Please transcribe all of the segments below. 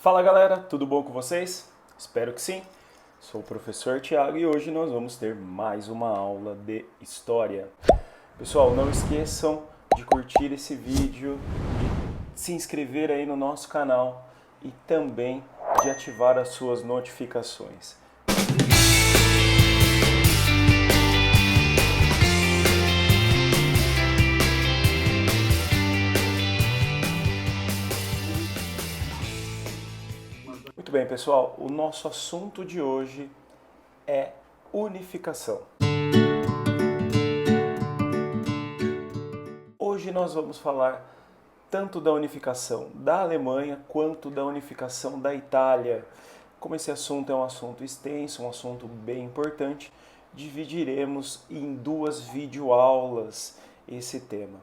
Fala galera, tudo bom com vocês? Espero que sim. Sou o professor Tiago e hoje nós vamos ter mais uma aula de História. Pessoal, não esqueçam de curtir esse vídeo, de se inscrever aí no nosso canal e também de ativar as suas notificações. Muito bem, pessoal, o nosso assunto de hoje é unificação. Hoje nós vamos falar tanto da unificação da Alemanha quanto da unificação da Itália. Como esse assunto é um assunto extenso, um assunto bem importante, dividiremos em duas videoaulas esse tema.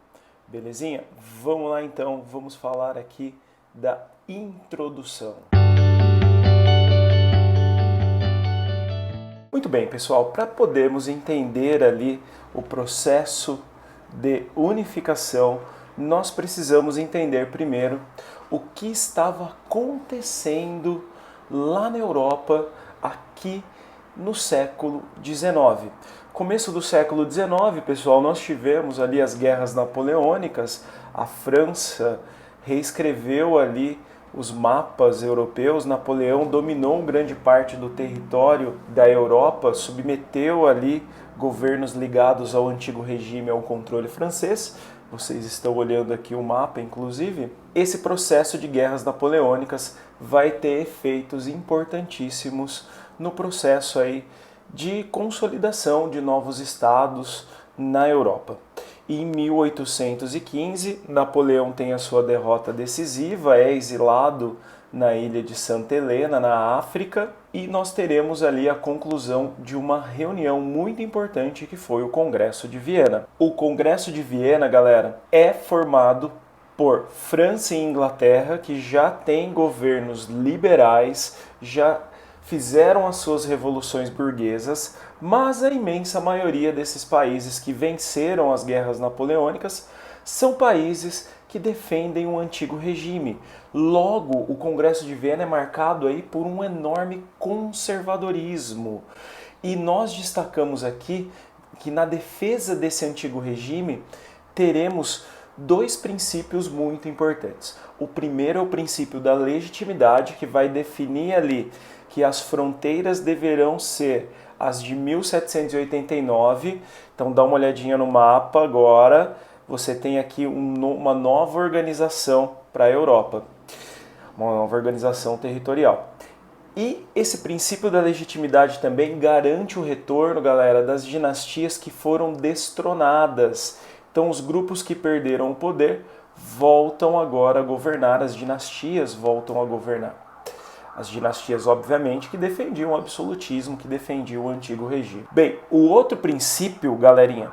Belezinha? Vamos lá então, vamos falar aqui da introdução. Muito bem, pessoal, para podermos entender ali o processo de unificação, nós precisamos entender primeiro o que estava acontecendo lá na Europa, aqui no século XIX. Começo do século XIX, pessoal, nós tivemos ali as guerras napoleônicas, a França reescreveu ali os mapas europeus, Napoleão dominou grande parte do território da Europa, submeteu ali governos ligados ao antigo regime ao controle francês. Vocês estão olhando aqui o mapa, inclusive. Esse processo de guerras napoleônicas vai ter efeitos importantíssimos no processo aí de consolidação de novos estados na Europa. Em 1815, Napoleão tem a sua derrota decisiva, é exilado na ilha de Santa Helena, na África, e nós teremos ali a conclusão de uma reunião muito importante que foi o Congresso de Viena. O Congresso de Viena, galera, é formado por França e Inglaterra, que já têm governos liberais, já fizeram as suas revoluções burguesas, mas a imensa maioria desses países que venceram as guerras napoleônicas são países que defendem o antigo regime. Logo, o Congresso de Viena é marcado aí por um enorme conservadorismo. E nós destacamos aqui que na defesa desse antigo regime teremos dois princípios muito importantes. O primeiro é o princípio da legitimidade, que vai definir ali que as fronteiras deverão ser as de 1789. Então dá uma olhadinha no mapa agora. Você tem aqui uma nova organização para a Europa, uma nova organização territorial. E esse princípio da legitimidade também garante o retorno, galera, das dinastias que foram destronadas. Então os grupos que perderam o poder voltam agora a governar, as dinastias voltam a governar. As dinastias, obviamente, que defendiam o absolutismo, que defendiam o antigo regime. Bem, o outro princípio, galerinha,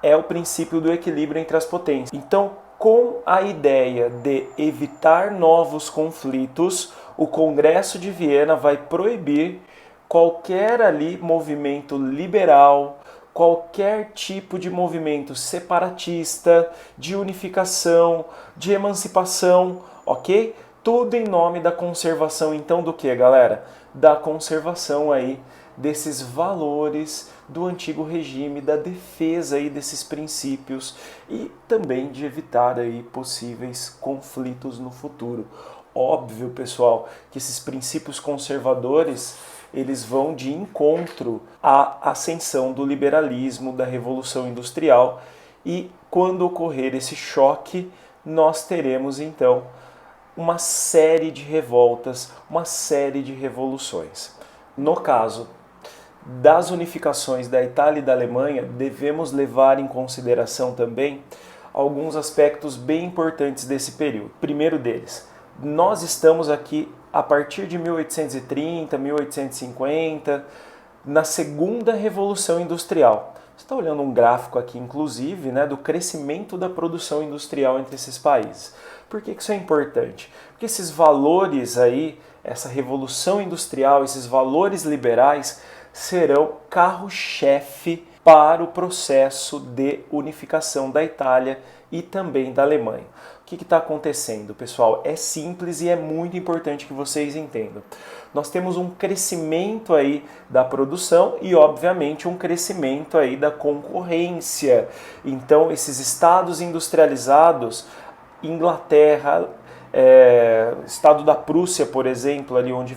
é o princípio do equilíbrio entre as potências. Então, com a ideia de evitar novos conflitos, o Congresso de Viena vai proibir qualquer ali movimento liberal, qualquer tipo de movimento separatista, de unificação, de emancipação, ok? Tudo em nome da conservação, então, do que, galera? Da conservação aí desses valores do antigo regime, da defesa aí desses princípios e também de evitar aí possíveis conflitos no futuro. Óbvio, pessoal, que esses princípios conservadores, eles vão de encontro à ascensão do liberalismo, da Revolução Industrial, e quando ocorrer esse choque, nós teremos, então, uma série de revoltas, uma série de revoluções. No caso das unificações da Itália e da Alemanha, devemos levar em consideração também alguns aspectos bem importantes desse período. Primeiro deles, nós estamos aqui a partir de 1830, 1850, na segunda Revolução Industrial. Você está olhando um gráfico aqui, inclusive, né, do crescimento da produção industrial entre esses países. Por que isso é importante? Porque esses valores aí, essa revolução industrial, esses valores liberais, serão carro-chefe para o processo de unificação da Itália e também da Alemanha. que está acontecendo, pessoal? É simples e é muito importante que vocês entendam. Nós temos um crescimento aí da produção e, obviamente, um crescimento aí da concorrência. Então, esses estados industrializados, Inglaterra, estado da Prússia, por exemplo, ali onde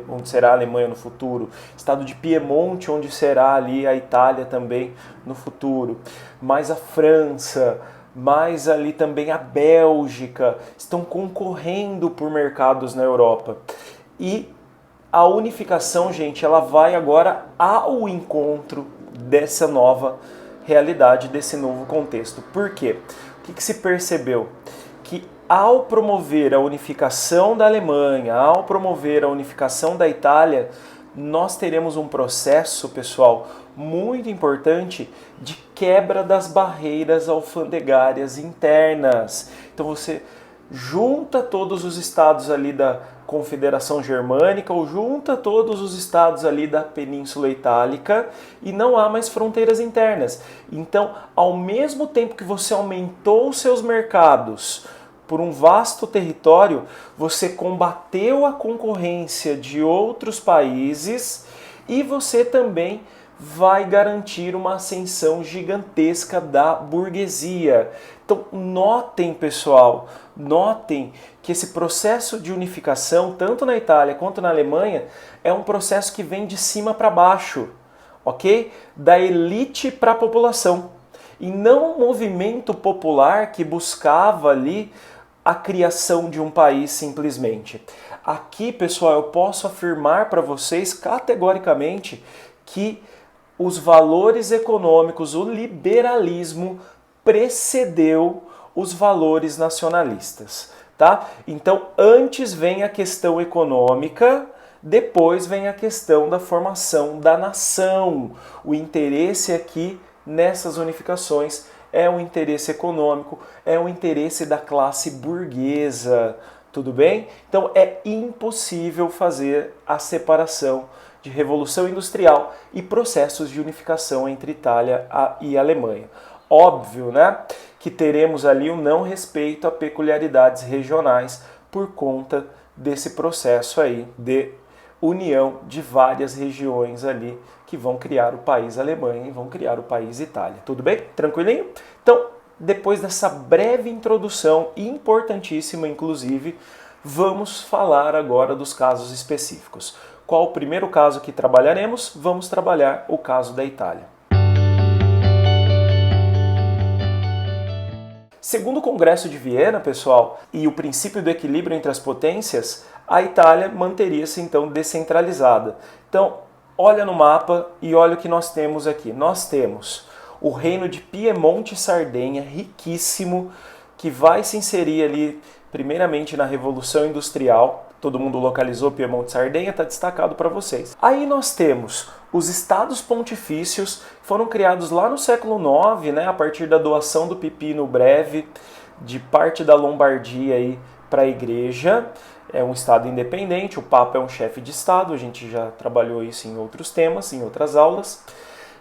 onde será a Alemanha no futuro, estado de Piemonte, onde será ali a Itália também no futuro, mais a França, mais ali também a Bélgica, estão concorrendo por mercados na Europa. E a unificação, gente, ela vai agora ao encontro dessa nova realidade, desse novo contexto. Por quê? O que se percebeu? Que ao promover a unificação da Alemanha, ao promover a unificação da Itália, nós teremos um processo, pessoal, muito importante de quebra das barreiras alfandegárias internas. Então você junta todos os estados ali da Confederação Germânica ou junta todos os estados ali da Península Itálica e não há mais fronteiras internas. Então, ao mesmo tempo que você aumentou os seus mercados por um vasto território, você combateu a concorrência de outros países e você também vai garantir uma ascensão gigantesca da burguesia. Então, notem, pessoal, notem que esse processo de unificação, tanto na Itália quanto na Alemanha, é um processo que vem de cima para baixo, ok? Da elite para a população. E não um movimento popular que buscava ali a criação de um país simplesmente. Aqui, pessoal, eu posso afirmar para vocês categoricamente que os valores econômicos, o liberalismo precedeu os valores nacionalistas, tá? Então, antes vem a questão econômica, depois vem a questão da formação da nação. O interesse aqui nessas unificações é um interesse econômico, é um interesse da classe burguesa, tudo bem? Então é impossível fazer a separação de revolução industrial e processos de unificação entre Itália e Alemanha. Óbvio, né, que teremos ali o não respeito a peculiaridades regionais por conta desse processo aí de união de várias regiões ali que vão criar o país Alemanha e vão criar o país Itália. Tudo bem? Tranquilinho? Então, depois dessa breve introdução, importantíssima inclusive, vamos falar agora dos casos específicos. Qual o primeiro caso que trabalharemos? Vamos trabalhar o caso da Itália. Segundo o Congresso de Viena, pessoal, e o princípio do equilíbrio entre as potências, a Itália manteria-se então descentralizada. Então, olha no mapa e olha o que nós temos aqui. Nós temos o reino de Piemonte e Sardenha, riquíssimo, que vai se inserir ali primeiramente na Revolução Industrial. Todo mundo localizou Piemonte e Sardenha, está destacado para vocês. Aí nós temos os estados pontifícios, foram criados lá no século IX, né, a partir da doação do Pipino Breve, de parte da Lombardia aí para a igreja. É um estado independente, o Papa é um chefe de estado, a gente já trabalhou isso em outros temas, em outras aulas.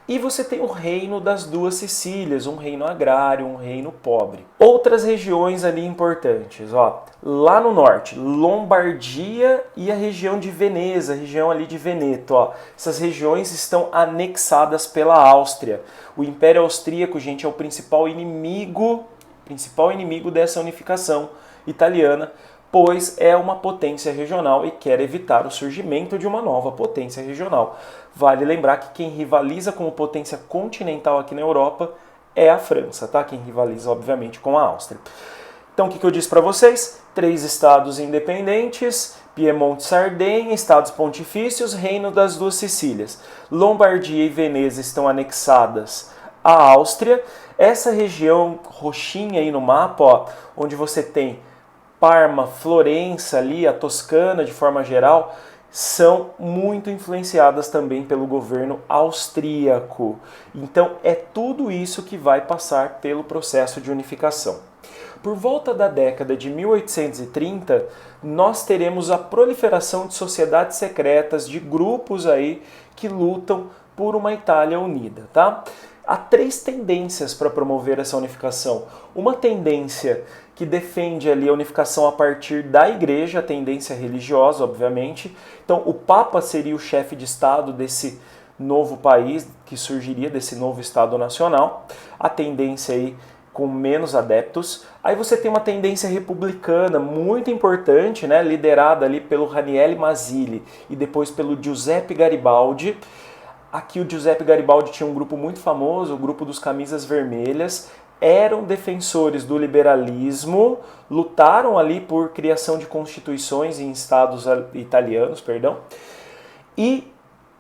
E você tem o reino das duas Sicílias, um reino agrário, um reino pobre. Outras regiões ali importantes, ó, lá no norte, Lombardia e a região de Veneza, a região ali de Veneto, ó. Essas regiões estão anexadas pela Áustria. O Império Austríaco, gente, é o principal inimigo dessa unificação italiana, pois é uma potência regional e quer evitar o surgimento de uma nova potência regional. Vale lembrar que quem rivaliza como potência continental aqui na Europa é a França, tá? Quem rivaliza, obviamente, com a Áustria. Então, o que eu disse para vocês? 3 estados independentes, Piemonte e Sardenha, estados pontifícios, reino das duas Sicílias. Lombardia e Veneza estão anexadas à Áustria. Essa região roxinha aí no mapa, ó, onde você tem Parma, Florença ali, a Toscana de forma geral, são muito influenciadas também pelo governo austríaco. Então é tudo isso que vai passar pelo processo de unificação. Por volta da década de 1830, nós teremos a proliferação de sociedades secretas, de grupos aí que lutam por uma Itália unida, tá? há três tendências para promover essa unificação. Uma tendência que defende ali a unificação a partir da igreja, a tendência religiosa, obviamente. Então, o Papa seria o chefe de Estado desse novo país que surgiria, desse novo Estado nacional. A tendência aí com menos adeptos. Aí você tem uma tendência republicana muito importante, né, liderada ali pelo Ranieri Mazzilli e depois pelo Giuseppe Garibaldi. Aqui o Giuseppe Garibaldi tinha um grupo muito famoso, o grupo dos Camisas Vermelhas, eram defensores do liberalismo, lutaram ali por criação de constituições em estados italianos, e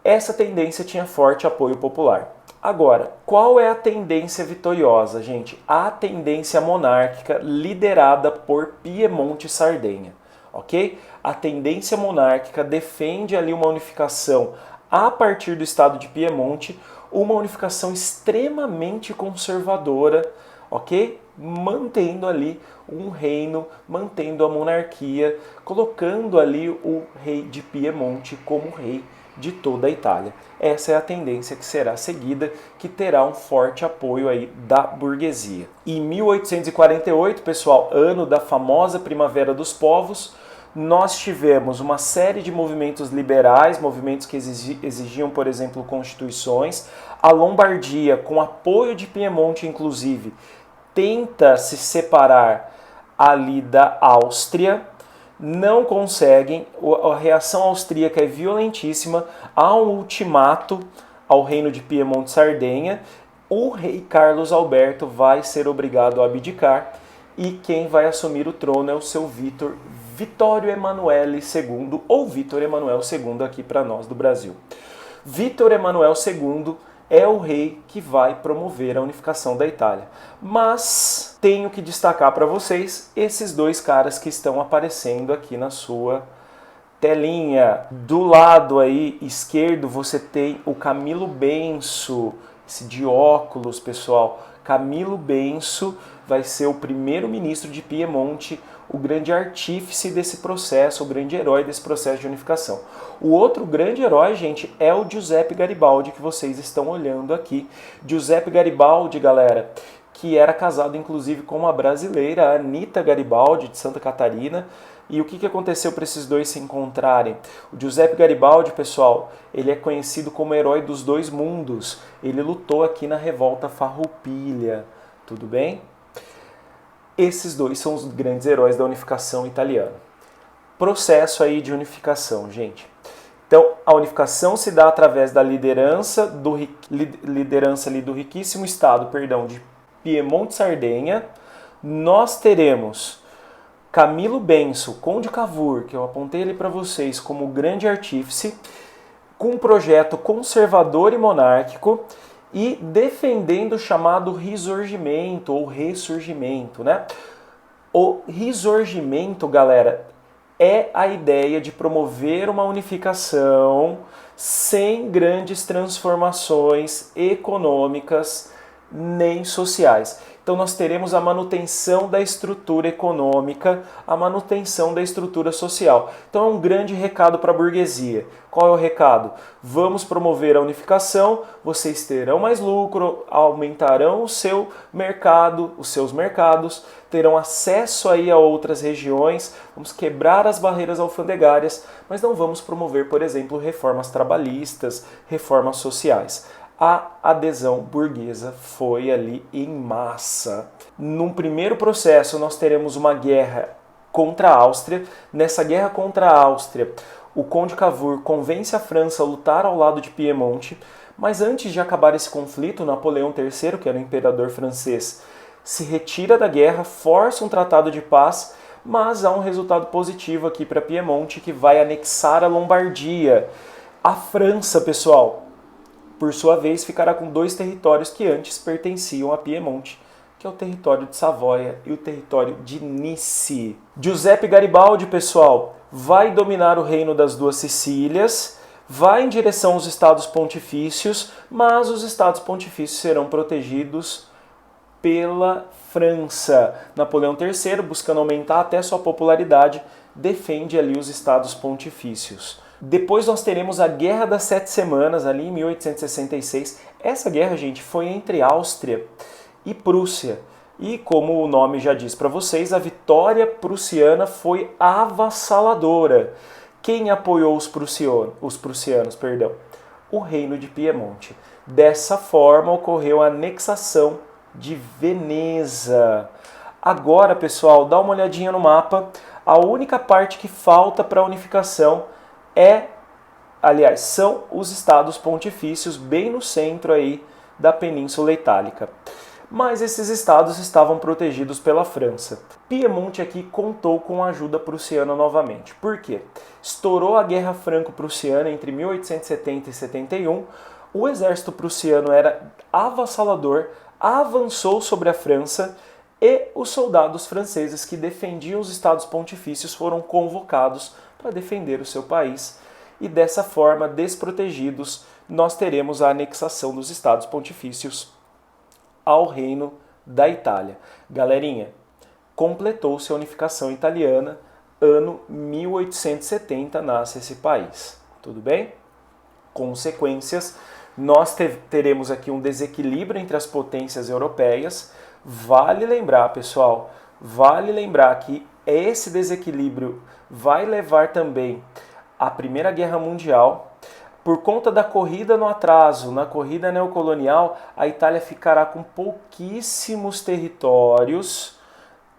essa tendência tinha forte apoio popular. Agora, qual é a tendência vitoriosa, gente? A tendência monárquica liderada por Piemonte e Sardenha, ok? A tendência monárquica defende ali uma unificação a partir do estado de Piemonte, uma unificação extremamente conservadora, ok? Mantendo ali um reino, mantendo a monarquia, colocando ali o rei de Piemonte como rei de toda a Itália. Essa é a tendência que será seguida, que terá um forte apoio aí da burguesia. Em 1848, pessoal, ano da famosa Primavera dos Povos, nós tivemos uma série de movimentos liberais, movimentos que exigiam, por exemplo, constituições. A Lombardia, com apoio de Piemonte, inclusive, tenta se separar ali da Áustria, não conseguem, a reação austríaca é violentíssima, há um ultimato ao reino de Piemonte e Sardenha, o rei Carlos Alberto vai ser obrigado a abdicar e quem vai assumir o trono é o seu Vittorio Emanuele II, ou Vítor Emanuel II aqui para nós do Brasil. Vítor Emanuel II é o rei que vai promover a unificação da Itália. Mas tenho que destacar para vocês esses dois caras que estão aparecendo aqui na sua telinha. Do lado aí esquerdo você tem o Camilo Benso, esse de óculos, pessoal. Camilo Benso vai ser o primeiro-ministro de Piemonte, o grande artífice desse processo, o grande herói desse processo de unificação. O outro grande herói, gente, é o Giuseppe Garibaldi, que vocês estão olhando aqui. Giuseppe Garibaldi, galera, que era casado inclusive com uma brasileira, a Anita Garibaldi, de Santa Catarina. E o que aconteceu para esses dois se encontrarem? O Giuseppe Garibaldi, pessoal, ele é conhecido como herói dos dois mundos. Ele lutou aqui na Revolta Farroupilha, tudo bem? Esses dois são os grandes heróis da unificação italiana. Processo aí de unificação, gente. Então, a unificação se dá através da liderança ali do riquíssimo estado, de Piemonte e Sardenha. Nós teremos Camilo Benso, Conde Cavour, que eu apontei ali para vocês como grande artífice, com um projeto conservador e monárquico, e defendendo o chamado Risorgimento ou Ressurgimento, né? O Risorgimento, galera, é a ideia de promover uma unificação sem grandes transformações econômicas nem sociais. Então nós teremos a manutenção da estrutura econômica, a manutenção da estrutura social. Então é um grande recado para a burguesia. Qual é o recado? Vamos promover a unificação, vocês terão mais lucro, aumentarão o seu mercado, os seus mercados, terão acesso aí a outras regiões, vamos quebrar as barreiras alfandegárias, mas não vamos promover, por exemplo, reformas trabalhistas, reformas sociais. A adesão burguesa foi ali em massa. Num primeiro processo, nós teremos uma guerra contra a Áustria. Nessa guerra contra a Áustria, o Conde Cavour convence a França a lutar ao lado de Piemonte, mas antes de acabar esse conflito, Napoleão III, que era o imperador francês, se retira da guerra, força um tratado de paz, mas há um resultado positivo aqui para Piemonte, que vai anexar a Lombardia. A França, pessoal, por sua vez, ficará com dois territórios que antes pertenciam a Piemonte, que é o território de Savoia e o território de Nice. Giuseppe Garibaldi, pessoal, vai dominar o reino das duas Sicílias, vai em direção aos estados pontifícios, mas os estados pontifícios serão protegidos pela França. Napoleão III, buscando aumentar até sua popularidade, defende ali os estados pontifícios. Depois nós teremos a Guerra das Sete Semanas, ali em 1866. Essa guerra, gente, foi entre Áustria e Prússia. E como o nome já diz para vocês, a vitória prussiana foi avassaladora. Quem apoiou os prussianos? O Reino de Piemonte. Dessa forma ocorreu a anexação de Veneza. Agora, pessoal, dá uma olhadinha no mapa. A única parte que falta para a unificação são os estados pontifícios bem no centro aí da Península Itálica. Mas esses estados estavam protegidos pela França. Piemonte aqui contou com a ajuda prussiana novamente. Por quê? Estourou a Guerra Franco-Prussiana entre 1870 e 71. O exército prussiano era avassalador, avançou sobre a França e os soldados franceses que defendiam os estados pontifícios foram convocados para defender o seu país. E dessa forma, desprotegidos, nós teremos a anexação dos estados pontifícios ao Reino da Itália. Galerinha, completou-se a unificação italiana, ano 1870 nasce esse país. Tudo bem? Consequências, nós teremos aqui um desequilíbrio entre as potências europeias. Vale lembrar, pessoal, que esse desequilíbrio vai levar também à Primeira Guerra Mundial. Por conta da corrida no atraso, na corrida neocolonial, a Itália ficará com pouquíssimos territórios,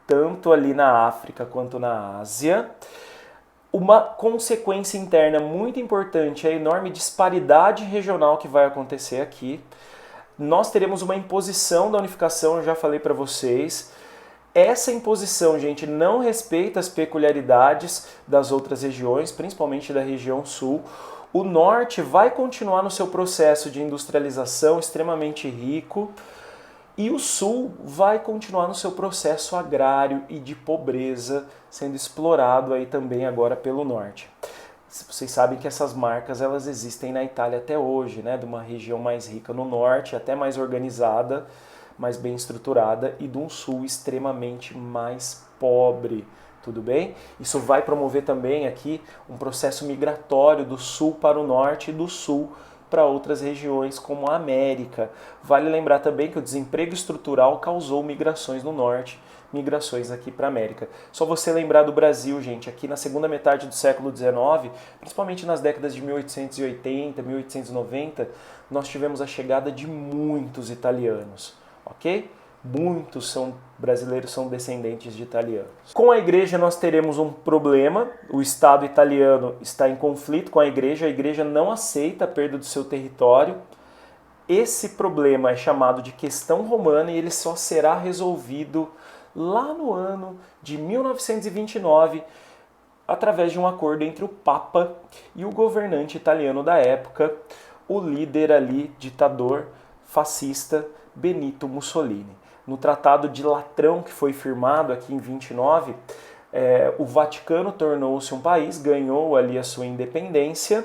tanto ali na África quanto na Ásia. Uma consequência interna muito importante é a enorme disparidade regional que vai acontecer aqui. Nós teremos uma imposição da unificação, eu já falei para vocês. Essa imposição, gente, não respeita as peculiaridades das outras regiões, principalmente da região sul. O norte vai continuar no seu processo de industrialização extremamente rico e o sul vai continuar no seu processo agrário e de pobreza, sendo explorado aí também agora pelo norte. Vocês sabem que essas marcas elas existem na Itália até hoje, né? De uma região mais rica no norte, até mais organizada, mais bem estruturada, e de um sul extremamente mais pobre. Tudo bem? Isso vai promover também aqui um processo migratório do sul para o norte e do sul para outras regiões como a América. Vale lembrar também que o desemprego estrutural causou migrações no norte, migrações aqui para a América. Só você lembrar do Brasil, gente, aqui na segunda metade do século XIX, principalmente nas décadas de 1880, 1890, nós tivemos a chegada de muitos italianos, ok? Muitos brasileiros são descendentes de italianos. Com a igreja nós teremos um problema, o Estado italiano está em conflito com a igreja não aceita a perda do seu território. Esse problema é chamado de questão romana e ele só será resolvido lá no ano de 1929, através de um acordo entre o Papa e o governante italiano da época, o líder ali, ditador fascista, Benito Mussolini. No Tratado de Latrão, que foi firmado aqui em 29, o Vaticano tornou-se um país, ganhou ali a sua independência,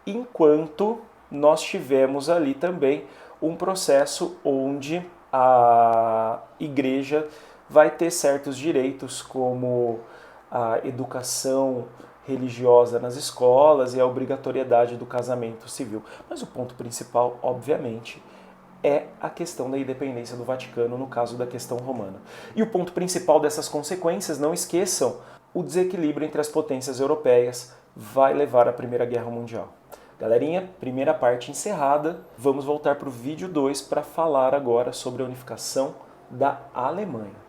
enquanto nós tivemos ali também um processo onde a igreja vai ter certos direitos, como a educação religiosa nas escolas e a obrigatoriedade do casamento civil. Mas o ponto principal, obviamente, é a questão da independência do Vaticano, no caso da questão romana. E o ponto principal dessas consequências, não esqueçam, o desequilíbrio entre as potências europeias vai levar à Primeira Guerra Mundial. Galerinha, primeira parte encerrada, vamos voltar para o vídeo 2 para falar agora sobre a unificação da Alemanha.